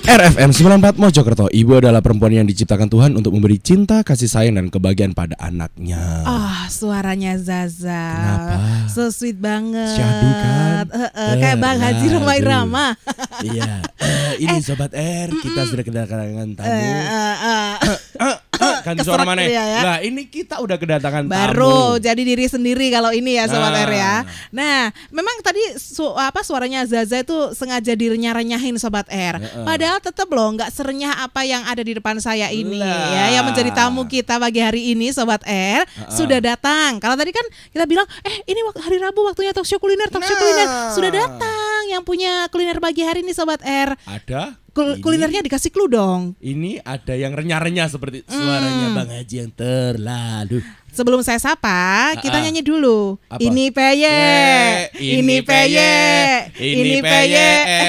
RFM 94 Mojokerto. Ibu adalah perempuan yang diciptakan Tuhan untuk memberi cinta, kasih sayang dan kebahagiaan pada anaknya. Suaranya Zaza. Kenapa? So sweet banget. Syahdu kan? Kayak Bang Haji Roma Irama. Iya. Ini Sobat R, kita sudah kedatangan tamu. Kan suara mana? Ya. Nah, ini kita udah kedatangan baru tamu. jadi diri sendiri kalau ini ya Sobat R ya. Nah, memang tadi suaranya Zaza itu sengaja direnyah-renyahin Sobat R. Padahal tetap loh nggak serenyah apa yang ada di depan saya ini ya. Yang menjadi tamu kita pagi hari ini Sobat R sudah datang. Kalau tadi kan kita bilang ini hari Rabu waktunya talk show kuliner. Sudah datang yang punya kuliner pagi hari ini Sobat R. Ada kulinernya dikasih clue dong. Ini ada yang renyah-renyah seperti suaranya Bang Haji yang terlalu. Sebelum saya sapa, kita nyanyi dulu. Apa? Ini peye, ini peye.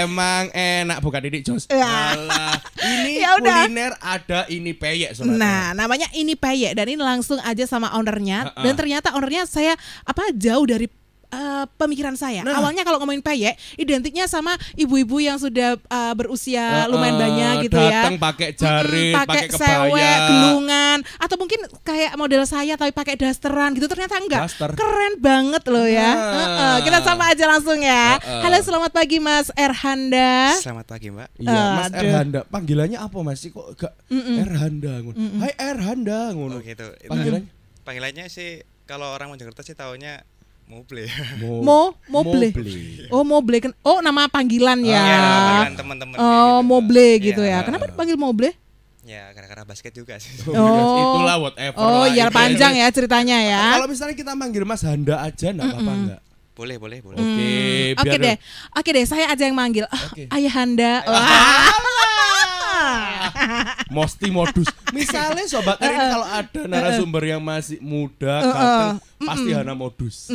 Emang enak bukan Didik Jos. Alah, ini Yaudah. kuliner ada ini peye Sobat. Nah, namanya ini peye dan ini langsung aja sama ownernya. Dan ternyata ownernya saya jauh dari pemikiran saya. Awalnya kalau ngomongin peyek, identiknya sama ibu-ibu yang sudah berusia lumayan banyak gitu ya. Datang pakai jarit, pakai sewek, kebaya, gelungan, atau mungkin kayak model saya tapi pakai dasteran gitu. Ternyata enggak. Daster. Keren banget loh ya. Kita sama aja langsung ya. Halo, selamat pagi Mas Erhanda. Selamat pagi Mbak. Iya, Mas Erhanda. Panggilannya apa Mas? Kok gak Erhanda? Hai Erhanda ngono. Oh gitu. Panggilannya sih kalau orang Mojokerto sih taunya Moble. Moble. Oh, Moble. Oh, nama panggilan ya. Iya, nama panggilan teman-teman. Oh, gitu. Moble gitu ya. Kenapa dipanggil Moble? Ya, gara-gara basket juga sih. Itulah whatever. Oh, iya panjang ya ceritanya ya. Kalau misalnya kita manggil Mas Handa aja enggak apa-apa enggak? Boleh. Oke deh, saya aja yang manggil. Ayah Handa. Mosti modus. Misalnya Sobat R ini kalau ada narasumber yang masih muda, ganteng, pasti Hana modus.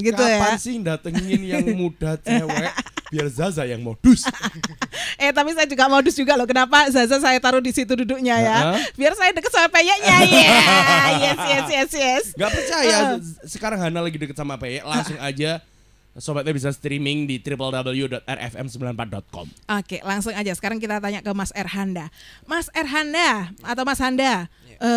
Gitu Kapan ya. sih datengin yang muda cewek biar Zaza yang modus? Tapi saya juga modus juga loh. Kenapa Zaza saya taruh di situ duduknya ya? Biar saya deket sama peyeknya. Yes. Gak percaya sekarang Hana lagi deket sama peyek, langsung aja Sobatnya bisa streaming di www.rfm94.com. Oke, langsung aja. Sekarang kita tanya ke Mas Erhanda. Mas Erhanda atau Mas Handa,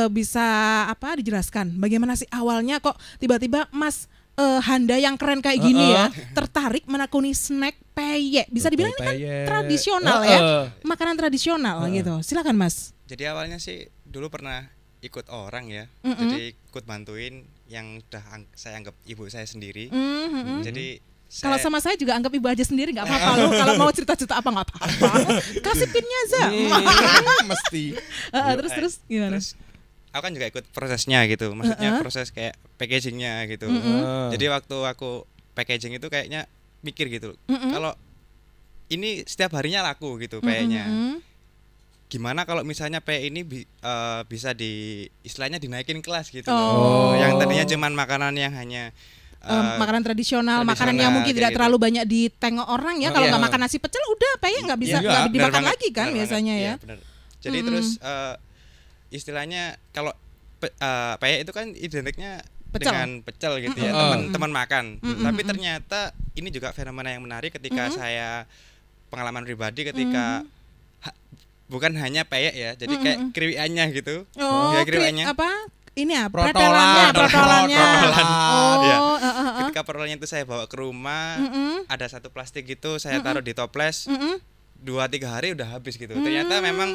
bisa dijelaskan bagaimana sih awalnya kok tiba-tiba Mas Handa yang keren kayak gini ya tertarik menekuni snack peyek? Bisa dibilang ini kan tradisional ya, makanan tradisional gitu. Silakan Mas. Jadi awalnya sih dulu pernah ikut orang ya, jadi ikut bantuin yang udah saya anggap ibu saya sendiri. Jadi kalau sama saya juga anggap ibu aja sendiri nggak apa-apa loh. Kalau mau cerita-cerita apa nggak apa-apa. Kasih pinnya Za. Mesti. Terus gimana? Terus aku kan juga ikut prosesnya gitu, maksudnya proses kayak packagingnya gitu. Jadi waktu aku packaging itu kayaknya mikir gitu, kalau ini setiap harinya laku gitu peyeknya. Gimana kalau misalnya peyek ini bisa istilahnya dinaikin kelas gitu loh. Yang tadinya cuman makanan yang hanya makanan tradisional, makanan yang mungkin tidak terlalu banyak ditengok orang ya. Kalau nggak makan nasi pecel udah peyek nggak bisa nggak dimakan lagi kan biasanya ya. Bener. Jadi terus istilahnya kalau peyek itu kan identiknya dengan pecel gitu ya, teman-teman makan. Tapi ternyata ini juga fenomena yang menarik ketika saya pengalaman pribadi ketika bukan hanya peyek ya, jadi kayak kriwiannya gitu. Ya kriwiannya. Ini ya, protolannya. Ketika protolannya itu saya bawa ke rumah, ada satu plastik gitu, saya taruh di toples, 2-3 hari udah habis gitu. Ternyata memang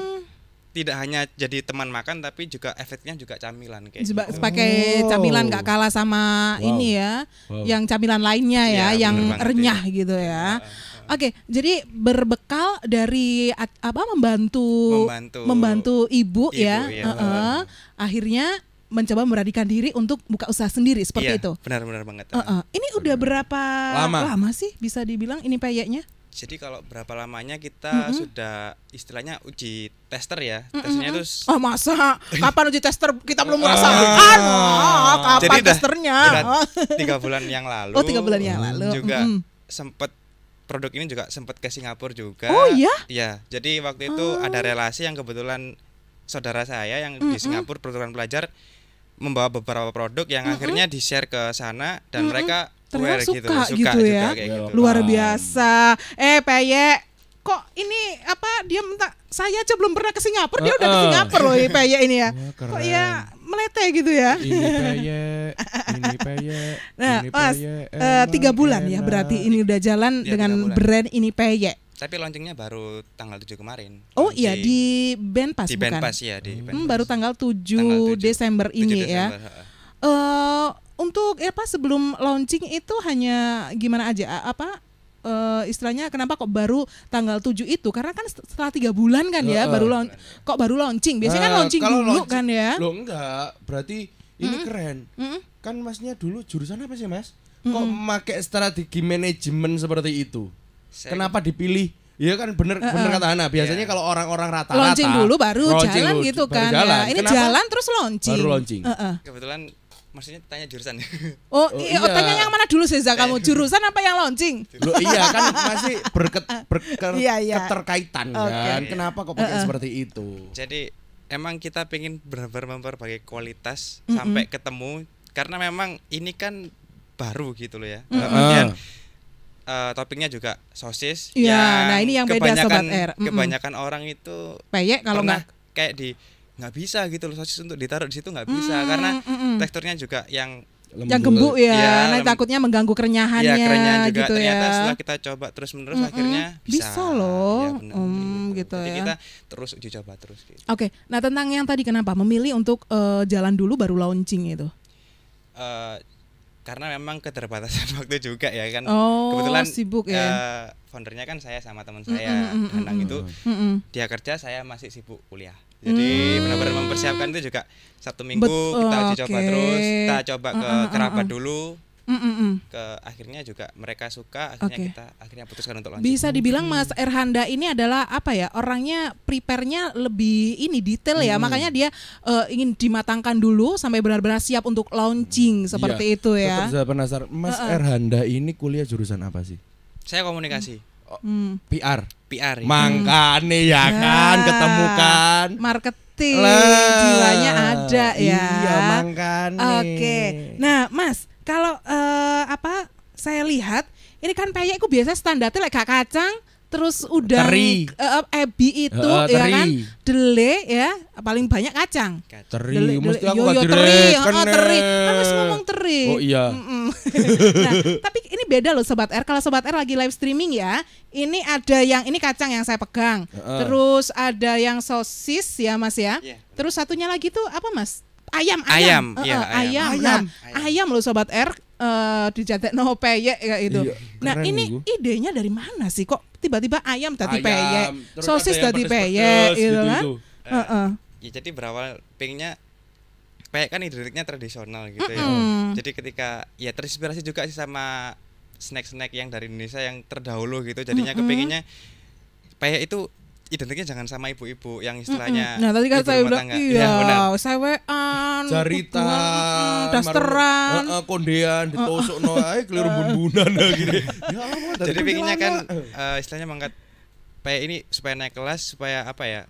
tidak hanya jadi teman makan, tapi juga efeknya juga camilan kayak gitu. Pakai camilan nggak kalah sama ini ya, yang camilan lainnya ya, yang renyah gitu ya. Oke, jadi berbekal dari membantu ibu ya, akhirnya mencoba memberanikan diri untuk buka usaha sendiri seperti itu. Benar banget. Ini udah berapa lama sih bisa dibilang ini peyeknya? Jadi kalau berapa lamanya kita sudah istilahnya uji tester ya. Testernya itu masa kapan uji tester kita belum merasakan? Kapan jadi testernya? 3 bulan yang lalu. 3 bulan yang lalu. Juga sempat produk ini juga sempat ke Singapura juga. Oh iya? Iya, jadi waktu itu ada relasi yang kebetulan saudara saya yang di Singapura pertukaran pelajar membawa beberapa produk yang akhirnya di-share ke sana dan mereka ternyata suka juga ya. kayak gitu. Luar biasa. Peyek kok ini apa dia minta saya aja belum pernah ke Singapura, dia udah ke Singapura loh peyek ini ya. Kok ya melete gitu ya. Ini peyek. Nah, Mas, 3 bulan ya berarti ini udah jalan dengan brand ini peyek. Tapi launchingnya baru tanggal 7 kemarin. Oh iya di Benpas di bukan? Di Benpas ya di Benpas. Baru tanggal 7 Desember ini 7 Desember, ya. Untuk apa sebelum launching itu hanya gimana aja apa istilahnya kenapa kok baru tanggal 7 itu? Karena kan setelah 3 bulan kan ya baru launching. Biasanya kan launching dulu kan ya. Loh enggak, berarti ini keren. Kan Masnya dulu jurusan apa sih Mas? Kok pakai strategi manajemen seperti itu? Kenapa dipilih? Iya kan bener kata Hana. Biasanya kalau orang-orang rata-rata launching dulu baru jalan gitu kan ya. Ini jalan terus launching. Baru launching. Kebetulan maksudnya tanya jurusan. Oh iya. Tanya yang mana dulu sih kamu? Jurusan apa yang launching? Loh iya kan masih keterkaitan kan. Kenapa kok pakai seperti itu? Jadi emang kita pengen benar-benar memperbaiki kualitas sampai ketemu karena memang ini kan baru gitu loh ya. Kemudian toppingnya juga sosis. Iya, nah ini yang beda Sobat R. Kebanyakan orang itu peyek kalau nggak kayak nggak bisa gitu loh sosis untuk ditaruh di situ nggak bisa karena teksturnya juga yang gembuk ya, nah takutnya mengganggu kerenyahannya. Iya, kerenyahan juga gitu ternyata ya. Setelah kita coba terus-menerus akhirnya bisa loh. Ya, gitu jadi ya. kita terus uji coba terus. Gitu. Oke, nah tentang yang tadi kenapa memilih untuk jalan dulu baru launching itu? Karena memang keterbatasan waktu juga ya kan. Kebetulan sibuk ya. Foundernya kan saya sama teman saya Hanang itu. Dia kerja, saya masih sibuk kuliah. Jadi benar-benar mempersiapkan itu juga Sabtu Minggu kita uji coba terus, kita coba ke kerabat dulu. Akhirnya juga mereka suka, akhirnya kita akhirnya putuskan untuk launching. Bisa dibilang Mas Erhanda ini adalah apa ya, orangnya prepare-nya lebih ini detail ya, makanya dia ingin dimatangkan dulu sampai benar-benar siap untuk launching seperti itu ya. Tetap saya penasaran, Mas Erhanda ini kuliah jurusan apa sih? Saya komunikasi. PR. Ya. Makane ya kan, ketemu kan. Marketing, jiwanya ada ya. Iya, makane. Oke. Nah, Mas, kalau saya lihat ini kan peyekku biasa standarnya gak kacang, terus udang ebi itu ya kan, dele ya, paling banyak kacang. Teri, mesti aku gak teri. Kan harus ngomong teri. Oh iya. Nah, tapi ini beda loh Sobat R. Kalau Sobat R lagi live streaming ya, ini ada yang ini kacang yang saya pegang. Terus ada yang sosis ya Mas ya. Terus satunya lagi tuh apa Mas? Ayam. Ayam loh Sobat R, dijatekno peyek kayak itu. Iya, nah ini idenya dari mana sih kok tiba-tiba ayam tadi peyek, sosis tadi peyek gitu kan? Ya jadi berawal pengennya peyek kan identiknya tradisional gitu ya. Jadi ketika ya terinspirasi juga sih sama snack-snack yang dari Indonesia yang terdahulu gitu. Jadinya kepengennya peyek itu identiknya jangan sama ibu-ibu yang istilahnya. Nah tadi kan saya bilang iya, sewean, jaritan, dasteran, kondean, ditusukno ae keliru bun-bunan gitu. Jadi pengennya kan istilahnya mangkat peyek ini supaya naik kelas, supaya apa ya?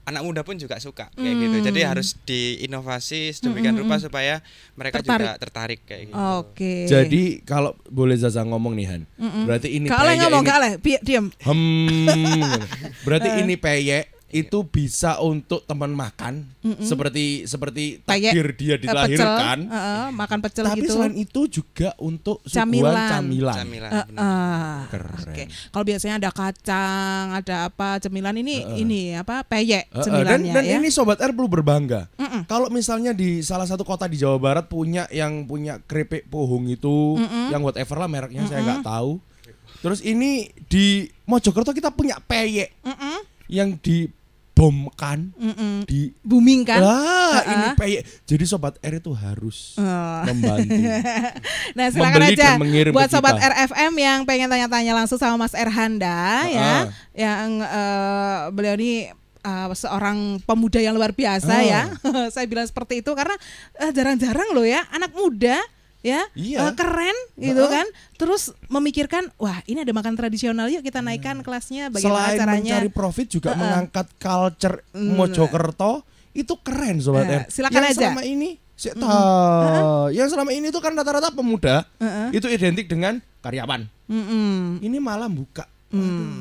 Anak muda pun juga suka kayak gitu. Jadi harus diinovasi sedemikian rupa supaya mereka juga tertarik kayak gitu. Oke. Jadi kalau boleh Zaza ngomong nih Han, berarti ini peyek ngomong, diam. Berarti ini peyek itu bisa untuk teman makan, seperti takdir dia dilahirkan, makan pecel tapi gitu. Tapi selain itu juga untuk suguhan camilan. Oke. Kalau biasanya ada kacang, ada apa cemilan ini apa peyek cemilannya dan ya. ini Sobat R perlu berbangga. Kalau misalnya di salah satu kota di Jawa Barat punya keripik pohong itu, yang whatever lah mereknya saya nggak tahu. Terus ini di Mojokerto kita punya peyek yang dibomkan, di boomingkan. Ini peyek. Jadi Sobat R itu harus membantu. Nah, silakan aja buat Sobat RFM yang pengen tanya-tanya langsung sama Mas Erhanda ya, yang beliau ini seorang pemuda yang luar biasa ya. Saya bilang seperti itu karena jarang-jarang loh ya anak muda ya, keren gitu kan. Terus memikirkan, wah ini ada makan tradisional, yuk kita naikkan kelasnya, bagaimana selain caranya. Selain mencari profit juga mengangkat culture Mojokerto, itu keren Sobat R. Silakan yang aja. Selama ini, yang selama ini itu kan rata-rata pemuda itu identik dengan karyawan. Ini malah buka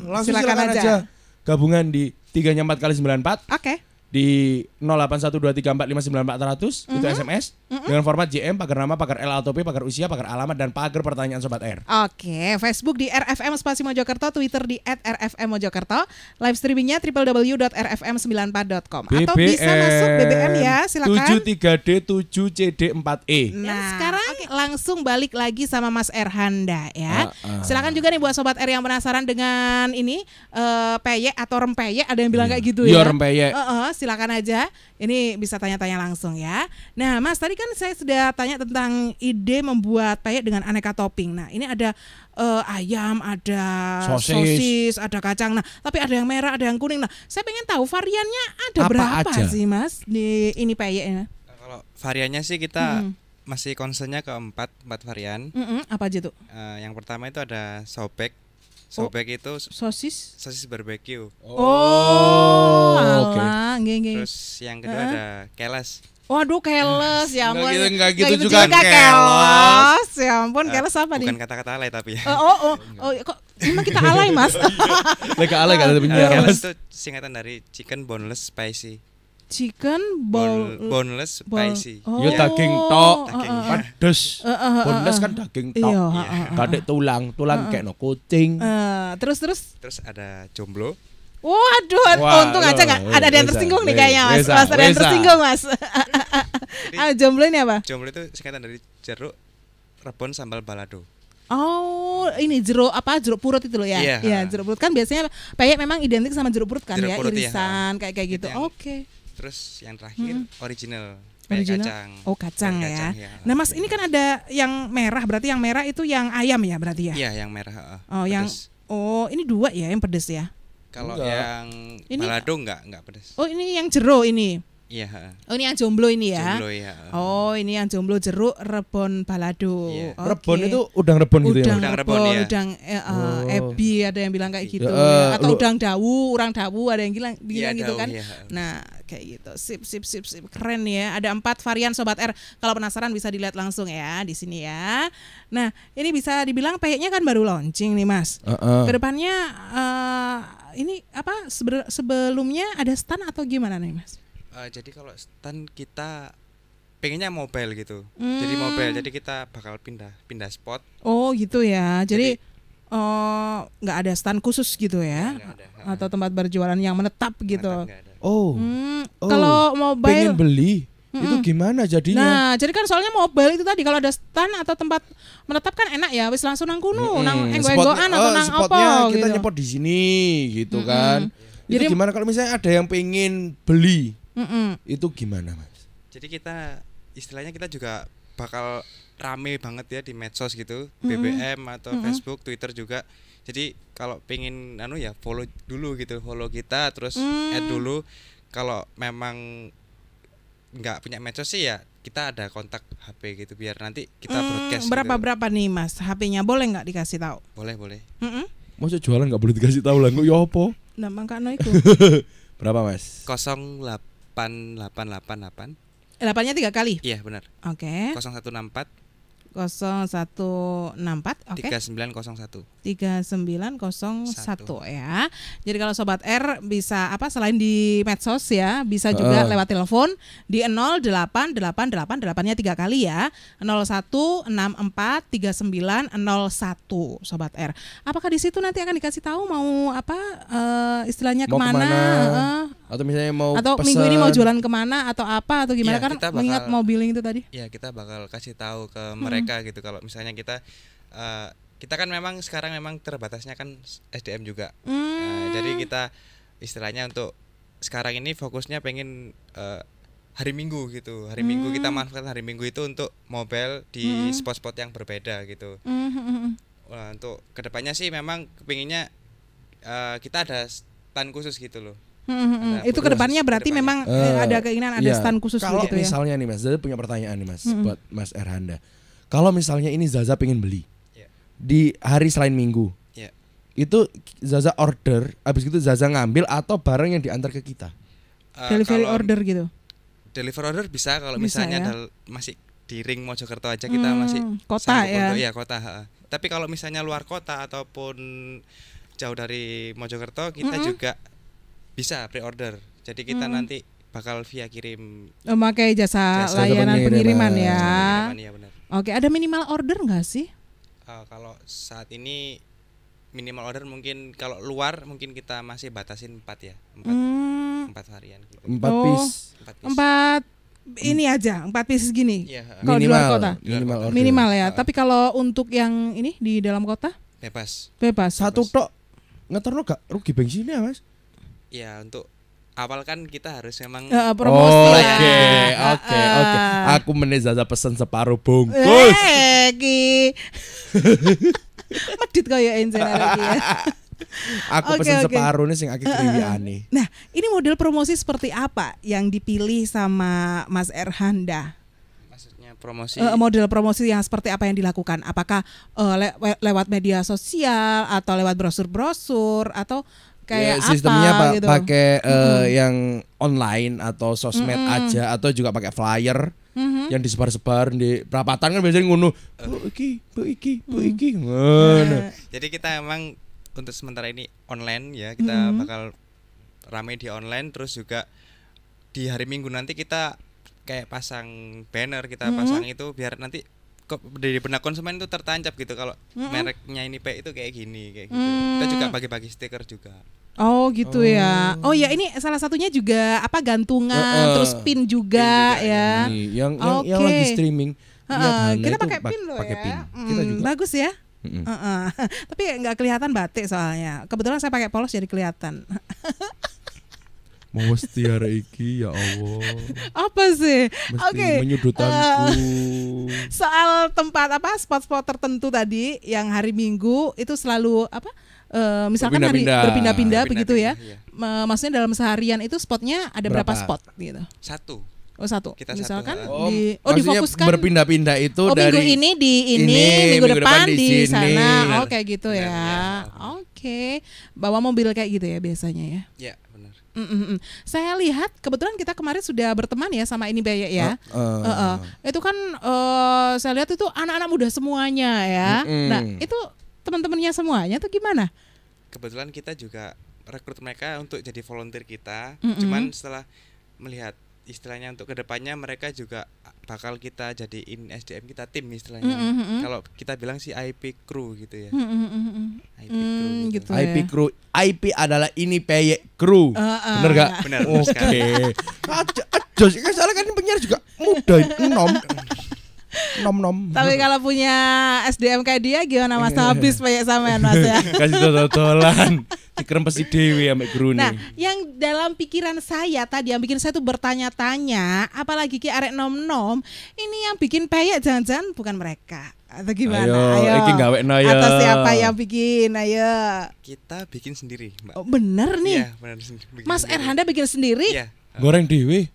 Langsung silakan silakan aja. Gabungan di 3-nya 4 kali 94 Oke. di 081234594400 itu SMS dengan format JM, pagar nama, pagar L atau P, pagar usia, pagar alamat dan pagar pertanyaan Sobat R. Oke, Facebook di RFM Spasi Mojokerto, Twitter di @rfmmojokerto, live streamingnya www.rfm94.com atau bisa masuk BBM ya, silakan. 73D7CD4E. Nah, sekarang langsung balik lagi sama Mas Erhanda ya. Silakan juga nih buat Sobat R yang penasaran dengan ini peyek atau rempeyek, ada yang bilang kayak gitu ya. Iya, rempeyek. Silakan aja. Ini bisa tanya-tanya langsung ya. Nah, Mas, tadi kan saya sudah tanya tentang ide membuat peyek dengan aneka topping. Nah, ini ada ayam, ada sosis, ada kacang. Nah, tapi ada yang merah, ada yang kuning. Nah, saya pengen tahu variannya ada Apa berapa aja? sih, Mas? Di ini peyeknya. Kalau variannya sih kita masih concernnya ke empat varian. Apa aja tuh? Yang pertama itu ada sobek. Sobek itu Sosis. barbeque. Oke. Alah, nggih. Terus yang kedua ada keles. Waduh, keles ya ampun. Nggak gitu juga, keles. Ya ampun, keles apa nih? Bukan kata-kata alay tapi ya. Kok emang kita alay, Mas? Leka alay kata penyiar. Keles itu singkatan dari chicken boneless spicy. Chicken Boneless spicy. Ya daging tok, Daging. pedes. Boneless kan daging tok. Kadek tulang kayak no kucing. Terus. Terus ada jomblo. Waduh, Wah, untung aja nggak ada yang tersinggung nih kayaknya, Mas. Wesa, Mas ada yang wesa. tersinggung, Mas. Jomblo ini apa? Jomblo itu singkatan dari jeruk, rebon, sambal balado. Oh, ini jeruk purut itu loh ya? Iya. Jeruk purut kan biasanya peyek memang identik sama jeruk purut kan Jeruk ya, purut, irisan kayak gitu. Itu yang- Oke. Terus yang terakhir original. Kayak kacang. Oh, kacang Kayak ya. kacang, ya. Nah, Mas, ini kan ada yang merah, berarti yang merah itu yang ayam ya berarti ya? Iya, yang merah. Oh, yang pedes. ini 2 ya yang pedes ya. Kalau Enggak. yang Ini- balado enggak pedes. Oh, ini yang jeruk ini. Iya, Oh, ini yang jomblo ini ya. jomblo ya. Oh, ini yang jomblo jeruk rebon balado. Iya. Oke. Rebon itu udang rebon gitu ya. Udang Udang rebon, rebon, ya. udang ebi ada yang bilang kayak gitu Ya, ya. Atau lu- udang dawu, orang dawu ada yang bilang Iya, gitu daun, kan. iya. Nah, kayak gitu. Sip. Keren ya. Ada 4 varian Sobat R. Kalau penasaran bisa dilihat langsung ya di sini ya. Nah, ini bisa dibilang peyeknya kan baru launching nih, Mas. Kedepannya ini apa sebelumnya ada stand atau gimana nih, Mas? Jadi kalau stand kita pengennya mobile gitu. Jadi mobile. Jadi kita bakal pindah spot. Oh, gitu ya. Jadi nggak ada stand khusus gitu ya? Nggak ada. Atau tempat berjualan yang menetap gitu. Nggak ada. Oh. Kalau Pengen mobile, beli. Itu gimana jadinya? nah jadi kan soalnya mobile itu tadi kalau ada stand atau tempat menetap kan enak ya, wis langsung nang kuno, nang enggo-enggoan atau nang spotnya apa kita gitu. nyepot di sini gitu kan. Jadi- Itu gimana kalau misalnya ada yang pengen beli? Mm-mm. Itu gimana, Mas? Jadi kita istilahnya kita juga bakal rame banget ya di medsos gitu, BBM atau Facebook, Twitter juga. Jadi kalau pengen ya follow dulu gitu, follow kita terus add dulu. Kalau memang nggak punya medsos sih ya kita ada kontak HP gitu biar nanti kita broadcast. Berapa nih, Mas? HP-nya boleh nggak dikasih tahu? Gitu. Boleh. Mm-mm. Masa jualan nggak boleh dikasih tahu lah, kok ya apa? Nah, makanya itu. Berapa, Mas? 08888. 8-nya 3 kali. Iya benar. Oke. 0164 0164 oke. 3901. 3901 ya. Jadi kalau Sobat R bisa selain di medsos ya, bisa juga lewat telepon di 088888-nya 3 kali ya. 01643901 Sobat R. Apakah di situ nanti akan dikasih tahu mau istilahnya Mau kemana? Atau misalnya mau Atau pesen. minggu ini mau jualan kemana atau apa atau gimana Iya, kan kita bakal- mengingat mau billing itu tadi. Ya kita bakal kasih tahu ke mereka gitu kalau misalnya kita kan memang sekarang memang terbatasnya kan SDM juga. Jadi kita istilahnya untuk sekarang ini fokusnya pengen hari Minggu gitu. Hari Minggu kita manfaatkan hari Minggu itu untuk mobile di spot-spot yang berbeda gitu. Untuk kedepannya sih memang kepinginnya kita ada stand khusus gitu loh. Itu kedepannya berarti memang ada keinginan ada Iya. stand khusus Kalau begitu ya. misalnya nih Mas, Zaza punya pertanyaan nih Mas buat Mas Erhanda. Kalau misalnya ini Zaza pengen beli Iya. di hari selain Minggu, Iya. itu Zaza order, habis itu Zaza ngambil atau barang yang diantar ke kita? Delivery Kalau order gitu. deliver order bisa kalau Bisa, misalnya ya. masih di ring Mojokerto aja kita masih kota sanggup ya. untuk kota. Tapi kalau misalnya luar kota ataupun jauh dari Mojokerto, kita juga bisa pre-order. Jadi kita nanti bakal via kirim. Memakai jasa layanan pengiriman ya. Pengiriman, ya benar. Oke, ada minimal order nggak sih? Kalau saat ini minimal order mungkin kalau luar mungkin kita masih batasin 4 ya. 4 varian gitu. 4 piece. 4 ini aja 4 pieces gini. Kalau di luar kota minimal ya. Tapi kalau untuk yang ini di dalam kota bebas. Satu tok ngeterno gak rugi bensinnya Mas? Ya untuk awal kan kita harus memang promosi Oke. Aku menezada pesan separuh bungkus. Medit kaya enjen lagi ya. Aku pesen separuh nih sing akeh kriwiane. Nah, ini model promosi seperti apa yang dipilih sama Mas Erhanda? Maksudnya promosi model promosi yang seperti apa yang dilakukan? Apakah lewat media sosial atau lewat brosur-brosur atau kayak sistemnya apa gitu? Pakai yang online atau sosmed aja atau juga pakai flyer yang disebar-sebar di perapatan kan biasanya ngono. Bu iki. Jadi kita emang untuk sementara ini online ya, kita bakal ramai di online, terus juga di hari Minggu nanti kita kayak pasang banner, kita pasang itu biar nanti di benak konsumen itu tertancap gitu kalau mereknya ini itu kayak gini kayak gitu. Kita juga bagi-bagi stiker juga. Oh gitu ya. Oh ya, ini salah satunya juga apa gantungan terus pin juga ya. Yang lagi streaming. Kita pakai pin loh pakai ya. Pin. Kita juga. Bagus ya. Tapi nggak kelihatan batik soalnya. Kebetulan saya pakai polos jadi kelihatan. Mau mutiara iki ya Allah. Apa sih? Oke. Menyudutanku. Soal tempat apa spot-spot tertentu tadi yang hari Minggu itu selalu apa? Misalkan berpindah-pindah begitu ya. Iya. Maksudnya dalam seharian itu spotnya ada berapa spot gitu? Satu. Kita misalkan satu. difokuskan berpindah-pindah itu dari minggu ini di minggu depan di sana. Benar. Kayak gitu ya. Oke. Bawa mobil kayak gitu ya biasanya ya. Ya, benar. Saya lihat kebetulan kita kemarin sudah berteman ya sama ini Bayak ya. Itu kan saya lihat itu anak-anak muda semuanya ya. Nah, itu teman-temannya semuanya tuh gimana? Kebetulan kita juga rekrut mereka untuk jadi volunteer kita. Cuman setelah melihat istilahnya untuk kedepannya mereka juga bakal kita jadiin SDM kita tim istilahnya. Kalau kita bilang sih IP crew gitu ya. IP crew gitu. IP crew. IP adalah ini peyek crew. Bener gak? Benar. Oke. Aja sih kan soalnya kan penyiar juga muda nom. Tapi kalau punya SDM kayak dia gimana Mas? Habis peyek sampean Mas ya. Kasih dodolan. Dikrempesi dewe ambek guru nih. Nah, yang dalam pikiran saya tadi yang bikin saya tuh bertanya-tanya, apalagi ki arek nom-nom, ini yang bikin peyek jangan-jangan bukan mereka. Atau gimana? Ayo. Iki gawekno ya. Atau siapa yang bikin? Ayo. Kita bikin sendiri, Mbak. Oh, bener nih. Iya, benar sendiri. Mas Erhanda bikin sendiri? Iya. Goreng dewe.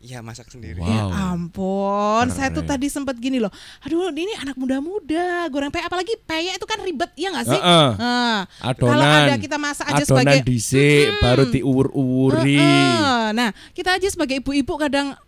Iya, masak sendiri. Wow. Ya ampun, saya tuh tadi sempat gini loh. Aduh, ini anak muda-muda goreng peyek, apalagi peyek itu kan ribet, ya nggak sih? Adonan. Kalau ada kita masak aja sebagai dhisik, baru diuwur-uwuri. Nah, kita aja sebagai ibu-ibu kadang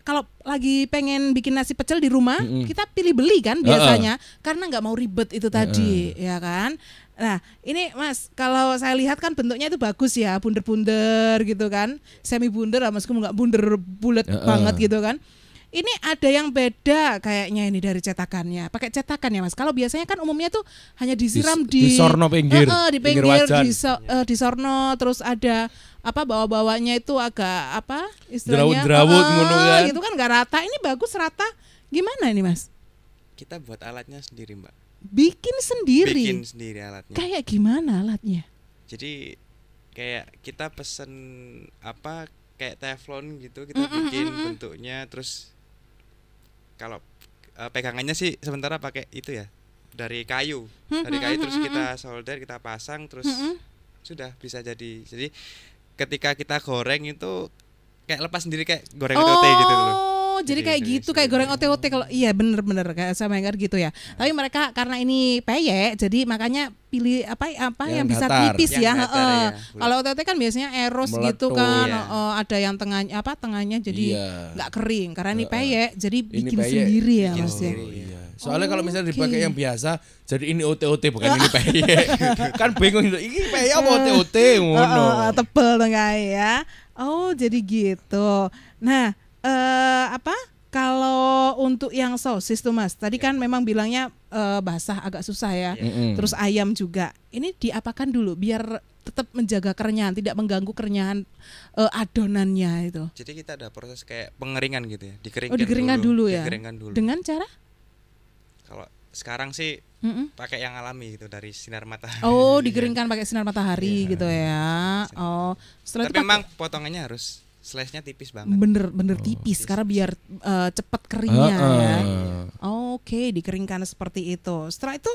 kalau lagi pengen bikin nasi pecel di rumah, kita pilih beli kan biasanya, karena nggak mau ribet itu tadi, ya kan? Nah, ini Mas, kalau saya lihat kan bentuknya itu bagus ya, bunder-bunder gitu kan, semi bunder, meskipun nggak bunder bulat banget gitu kan. Ini ada yang beda kayaknya ini dari cetakannya. Pakai cetakan ya Mas. Kalau biasanya kan umumnya tuh hanya disiram di sorno pinggir, di pinggir wajan. di sorno, terus ada apa bawah-bawahnya itu agak apa istilahnya jerawut ngono kan. Gitu kan nggak rata. Ini bagus rata. Gimana ini Mas? Kita buat alatnya sendiri, Mbak. Bikin sendiri alatnya. Kayak gimana alatnya? Jadi kayak kita pesen apa kayak teflon gitu, kita bikin bentuknya, terus kalau pegangannya sih sementara pakai itu ya dari kayu terus kita solder, kita pasang, terus sudah bisa jadi ketika kita goreng itu kayak lepas sendiri kayak goreng ote gitu loh. Jadi kayak gitu, kayak goreng ote-ote kalau iya bener-bener kayak sama yang gitu ya. Tapi mereka karena ini peyek, jadi makanya pilih apa yang bisa datar. tipis yang ya. datar, ya. Kalau ote-ote kan biasanya eros Meletup, gitu kan. ya. Ada yang tengahnya jadi nggak kering. Karena ini peyek, jadi Ini bikin peyek, sendiri ya bikin Mas ya. sendiri. Soalnya kalau misalnya dipakai yang biasa, jadi ini OT-OT bukan ini peyek. Kan bingung itu. Iki peyek apa OT-OT ngono. Tebel dong ya. Oh, jadi gitu. Nah, apa? Kalau untuk yang sosis tuh Mas, tadi kan memang bilangnya basah agak susah ya. Terus ayam juga. Ini diapakan dulu biar tetap menjaga kerenyahan, tidak mengganggu kerenyahan adonannya itu. Jadi kita ada proses kayak pengeringan gitu ya, dikeringkan, dikeringkan dulu ya. Dikeringkan dulu. Dengan cara? Kalau sekarang sih pakai yang alami gitu dari sinar matahari. Oh, dikeringkan pakai sinar matahari gitu ya. Oh, setelah tapi itu memang potongannya harus slice-nya tipis banget. Bener tipis karena biar cepat keringnya ya. Oke, dikeringkan seperti itu. Setelah itu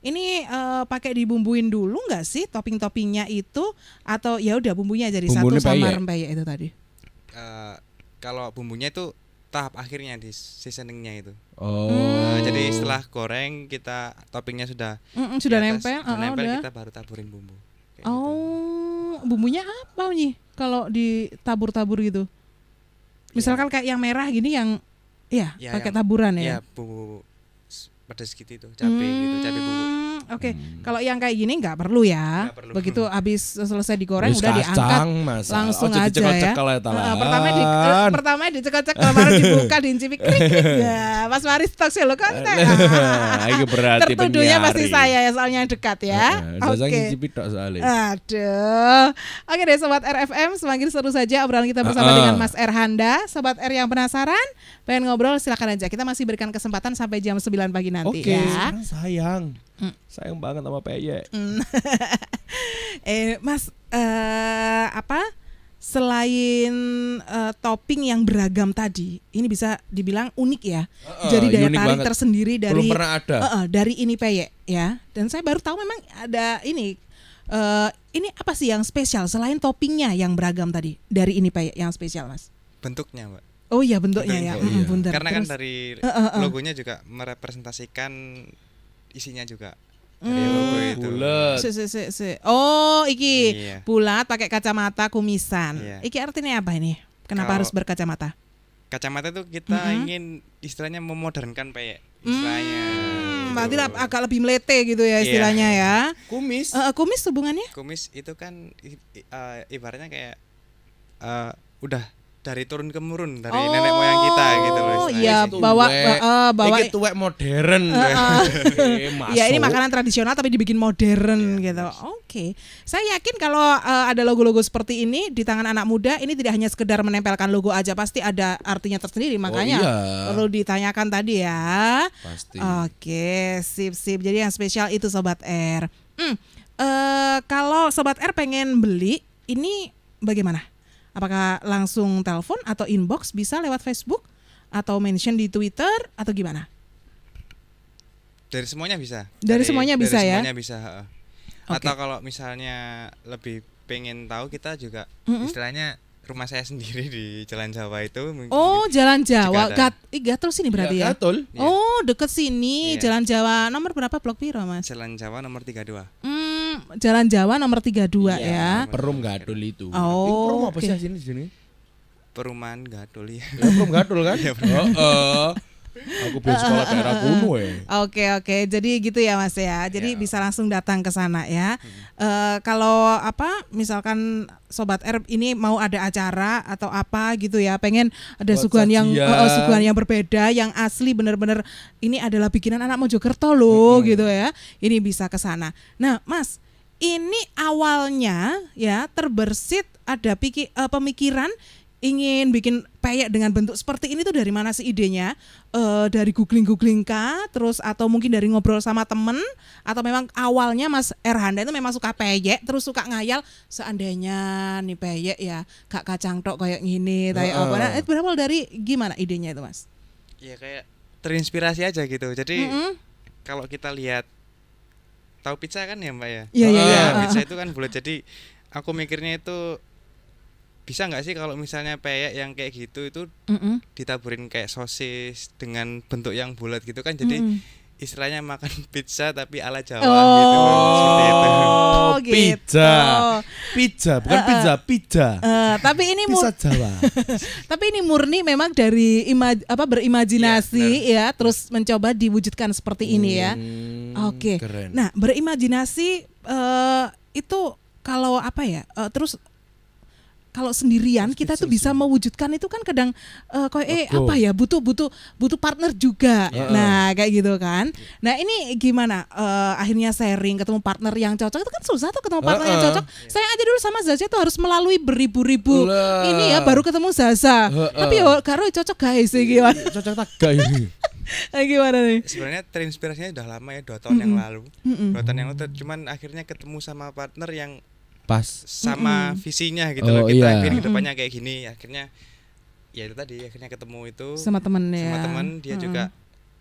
ini pakai dibumbuin dulu nggak sih topping-toppingnya itu atau ya udah bumbunya jadi Bumbunya satu sama peyek. rempeyek itu tadi? Kalau bumbunya itu tahap akhirnya di seasoningnya itu. Jadi setelah goreng kita toppingnya sudah sudah di atas, nempel, sudah nempel udah. kita baru taburin bumbu. Kayak gitu. Bumbunya apa nih kalau ditabur-tabur gitu? Misalkan kayak yang merah gini yang ya pakai yang- taburan ya. Iya, bumbu pedas gitu itu, cabai gitu, cabai bumbu. Oke, kalau yang kayak gini nggak perlu ya. Nggak perlu. Begitu habis selesai digoreng Wis udah diangkat kacang, Mas. langsung Ojo aja ya. dicekel-cekel ya, talan. Pertama dicekal-cekal, baru dibuka, diincipik krik. Ya, Mas Maris tok sih lo kan. Iki berarti Tertuduhnya penyari. pasti saya ya soalnya yang dekat ya. Saya Oke. ngicipi tok soalnya. Aduh. Oke deh Sobat RFM, semakin seru saja obrolan kita bersama dengan Mas Erhanda. Sobat R yang penasaran, pengen ngobrol silakan aja. Kita masih berikan kesempatan sampai jam 9 pagi nanti Oke, ya. sekarang sayang. Sayang banget sama peyek. Mas, apa? Selain topping yang beragam tadi, ini bisa dibilang unik ya. Jadi daya unik tarik banget. tersendiri dari Belum pernah ada. dari ini peyek ya. Dan saya baru tahu memang ada ini. Ini apa sih yang spesial selain toppingnya yang beragam tadi dari ini peyek yang spesial Mas? Bentuknya, Mbak. Oh iya bentuknya ya. Bentuknya, iya. Bundar. Karena kan Terus, dari logonya juga merepresentasikan isinya juga dari Hmm. logo itu. Bulet. Si. Oh iki Iya. bulat pakai kacamata kumisan. Iya. Iki artinya apa ini? Kenapa Kalau- harus berkacamata? Kacamata itu kita ingin istilahnya memodernkan peyek istilahnya. Berarti gitu. agak lebih melete gitu ya istilahnya ya. Kumis. Kumis hubungannya? Kumis itu kan ibaratnya kayak udah dari turun temurun dari nenek moyang kita gitu loh. Oh istilahnya. iya, Itu bawa tuwek. bawa Iki tuwek modern. ya ini makanan tradisional tapi dibikin modern gitu. Oke. Saya yakin kalau ada logo-logo seperti ini di tangan anak muda ini tidak hanya sekedar menempelkan logo aja, pasti ada artinya tersendiri. Makanya iya. perlu ditanyakan tadi ya. Pasti. Oke, sip. Jadi yang spesial itu Sobat R. Kalau Sobat R pengen beli ini bagaimana? Apakah langsung telepon atau inbox, bisa lewat Facebook atau mention di Twitter atau gimana? Dari semuanya bisa. Dari semuanya bisa ya? Semuanya bisa. Oke. Atau kalau misalnya lebih pengen tahu kita juga istilahnya rumah saya sendiri di Jalan Jawa itu. Oh, Jalan Jawa. Juga ada. Gatul sini berarti ya? Gatul. Iya. Oh, deket sini. Iya. Jalan Jawa nomor berapa, blok piro, Mas? Jalan Jawa nomor 32. Jalan Jawa nomor 32 ya. Perum Gadul itu. Oh, Itu perum apa oke. sih sini? Perumahan Gadul ya. Ya perum Gadul kan? Aku biar sekolah daerah kuno ya. Oke. Jadi gitu ya Mas ya. Jadi bisa langsung datang ke sana ya. Kalau misalkan Sobat R ini mau ada acara atau apa gitu ya, pengen ada Buat suguhan yang sajian. suguhan yang berbeda, yang asli bener-bener ini adalah bikinan anak Mojokerto loh gitu ya. Ini bisa ke sana. Nah, Mas, ini awalnya ya terbersit ada pemikiran ingin bikin peyek dengan bentuk seperti ini tuh dari mana sih idenya? Dari googling kah? Terus atau mungkin dari ngobrol sama temen? Atau memang awalnya Mas Erhanda itu memang suka peyek, terus suka ngayal seandainya nih peyek ya gak kacang tok kayak gini, kayak apa? Nah, itu berawal dari gimana idenya itu Mas? Ya kayak terinspirasi aja gitu. Jadi kalau kita lihat tahu pizza kan ya Mbak ya? Iya. Pizza itu kan bulat. Jadi aku mikirnya itu bisa nggak sih kalau misalnya peyek yang kayak gitu itu ditaburin kayak sosis dengan bentuk yang bulat gitu kan, jadi istilahnya makan pizza tapi ala Jawa gitu. Seperti itu. Pizza. Pizza, bukan pizza. Tapi ini pizza Jawa. Tapi ini murni memang dari berimajinasi ya, terus mencoba diwujudkan seperti ini ya. Oke. Keren. Nah, berimajinasi itu kalau apa ya? Terus kalau sendirian kita tuh bisa mewujudkan itu kan kadang apa ya, butuh partner juga. Nah, kayak gitu kan. Nah, ini gimana akhirnya sharing ketemu partner yang cocok, itu kan susah tuh ketemu partner yang cocok. Saya aja dulu sama Zaza tuh harus melalui beribu-ribu ini ya baru ketemu Zaza. Tapi yo karo cocok guys gimana? Cocok tak guys. Gimana nih? Sebenarnya terinspirasinya udah lama ya, 2 tahun yang lalu. 2 tahun yang lalu cuman akhirnya ketemu sama partner yang pas sama visinya gitu loh, kita ingin kedepannya kayak gini. Akhirnya ya itu tadi, akhirnya ketemu itu sama temen ya, sama teman dia juga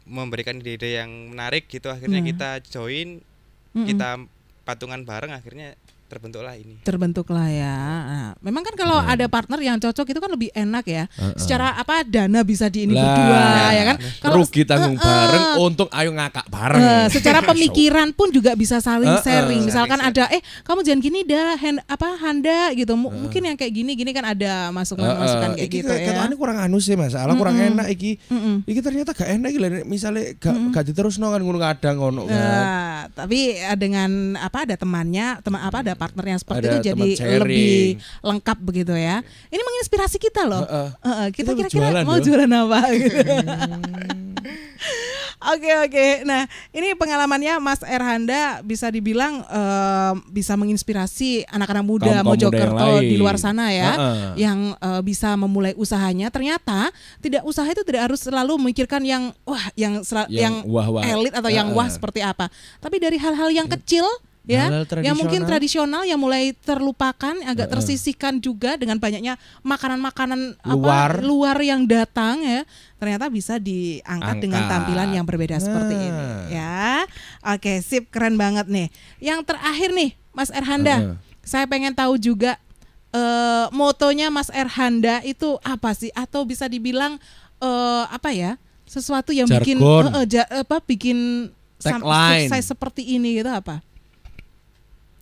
memberikan ide-ide yang menarik gitu. Akhirnya kita join, kita patungan bareng, akhirnya terbentuklah ya. Nah, memang kan kalau ada partner yang cocok itu kan lebih enak ya. Secara dana bisa berdua ya kan. Kalau rugi tanggung bareng, untung ayo ngakak bareng. Secara pemikiran pun juga bisa saling sharing. Misalkan ada kamu jangan gini dah, Handa gitu. Mungkin yang kayak gini kan ada masukan kayak gitu ya. Katanya kurang sih masalah, kurang enak iki. Iki ternyata gak enak iki, misalnya gak diterusno kan ngono kadang ngono kan. Tapi dengan ada temannya, ada partner yang seperti itu jadi lebih lengkap begitu ya. Ini menginspirasi kita loh. Kita kira-kira mau jualan apa gitu. Oke. Nah, ini pengalamannya Mas Erhanda bisa dibilang bisa menginspirasi anak-anak muda Mojokerto di luar sana ya, yang bisa memulai usahanya. Ternyata usaha itu tidak harus selalu memikirkan yang elit atau yang wah seperti apa. Tapi dari hal-hal yang kecil ya, yang mungkin tradisional yang mulai terlupakan, agak tersisihkan juga dengan banyaknya makanan-makanan luar yang datang ya, ternyata bisa diangkat dengan tampilan yang berbeda seperti ini ya. Oke, sip, keren banget nih. Yang terakhir nih Mas Erhanda, saya pengen tahu juga motonya Mas Erhanda itu apa sih, atau bisa dibilang sesuatu yang bikin sukses seperti ini gitu apa?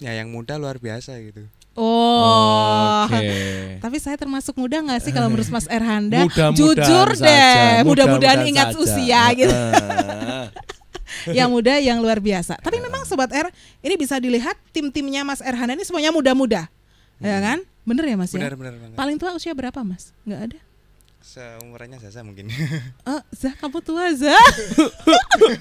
Ya yang muda luar biasa gitu. Tapi saya termasuk muda nggak sih kalau menurut Mas Erhanda? Jujur deh, mudah-mudahan ingat usia gitu. Yang muda yang luar biasa. Tapi memang Sobat R, ini bisa dilihat tim-timnya Mas Erhanda ini semuanya muda-muda, ya kan? Bener ya Mas? Bener. Paling tua usia berapa Mas? Nggak ada? Seumurannya Zaza mungkin. Zah, kamu tua Zah.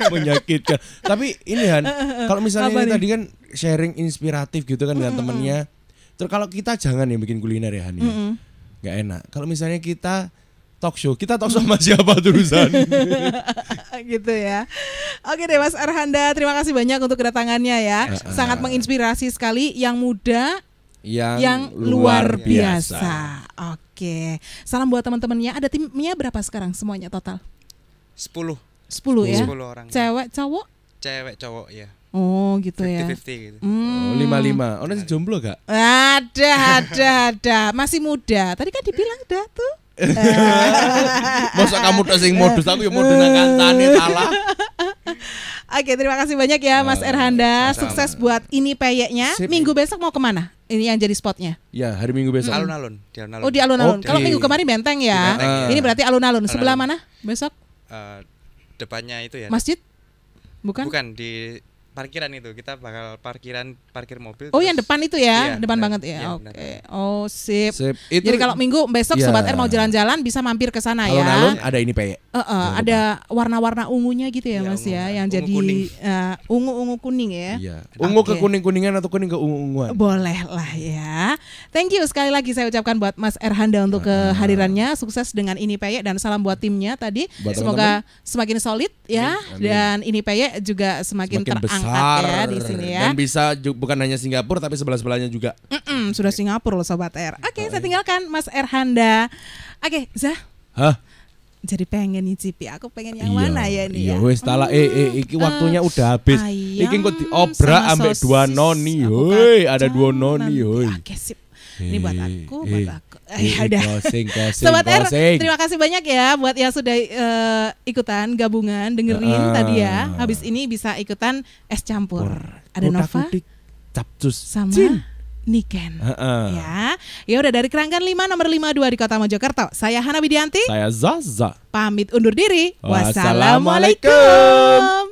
Menyakitkan. Tapi ini Han, kalau misalnya ini tadi kan sharing inspiratif gitu kan dengan temennya. Terus kalau kita jangan ya bikin kuliner ya Han ya. Gak enak. Kalau misalnya kita talk show sama siapa terusan? Gitu ya. Oke deh Mas Erhanda, terima kasih banyak untuk kedatangannya ya. Sangat menginspirasi sekali, yang muda yang luar biasa. Oke. Salam buat teman-temannya. Ada timnya berapa sekarang semuanya total? 10 ya. 10 orang. Cewek cowok? Cewek cowok ya. Oh gitu 50-50 ya. 50-50 gitu. 5-5. Ono jomblo gak? Ada. Masih muda. Tadi kan dibilang dah tuh. Masa kamu tuh sing modus, aku ya modus nang kancane salah. Oke, terima kasih banyak ya Mas Erhanda. Sukses buat ini peyeknya. Minggu besok mau kemana? Ini yang jadi spotnya. Ya, hari Minggu besok. Alun-alun. Oh, di alun-alun. Kalau minggu kemarin Benteng ya. Ini berarti alun-alun. Sebelah mana besok? Depannya itu ya. Masjid? Bukan di parkiran itu. Kita bakal parkir mobil. Oh, yang depan itu ya, depan banget ya. Oke. Oh, sip. Jadi kalau Minggu besok Sobat R mau jalan-jalan bisa mampir ke sana ya. Alun-alun ada ini peyek. Ada warna-warna ungunya gitu ya Mas ya, yang jadi ungu kuning ya. Iya. Ungu ke kuning-kuningan atau kuning ke ungu-unguan. Boleh lah ya. Thank you sekali lagi saya ucapkan buat Mas Erhanda untuk kehadirannya. Sukses dengan ini peyek dan salam buat timnya tadi. Semoga semakin solid ya. Dan ini peyek juga semakin terangkat ya di sini ya. Dan bisa bukan hanya Singapura tapi sebelah-sebelahnya juga. Sudah Singapura loh Sobat R. Oke, saya tinggalkan Mas Erhanda. Oke, Zah. Jadi pengen nyicipi, aku pengen yang mana ya ini ya. Iya wis tala iki waktunya udah habis. Iki kok diobrak ambek dua noni. Hoi, ada dua noni hoi. Oke, sip. Ini buat aku. Ya udah. Closing. Sobat R, terima kasih banyak ya buat yang sudah ikutan gabungan dengerin tadi ya. Habis ini bisa ikutan es campur. Ada Nova, Capcus, sama Niken. Ya. Ya udah, dari Keranggan 5 nomor 52 di Kota Mojokerto. Saya Hana Widianti. Saya Zaza. Pamit undur diri. Wassalamualaikum. Wassalamualaikum.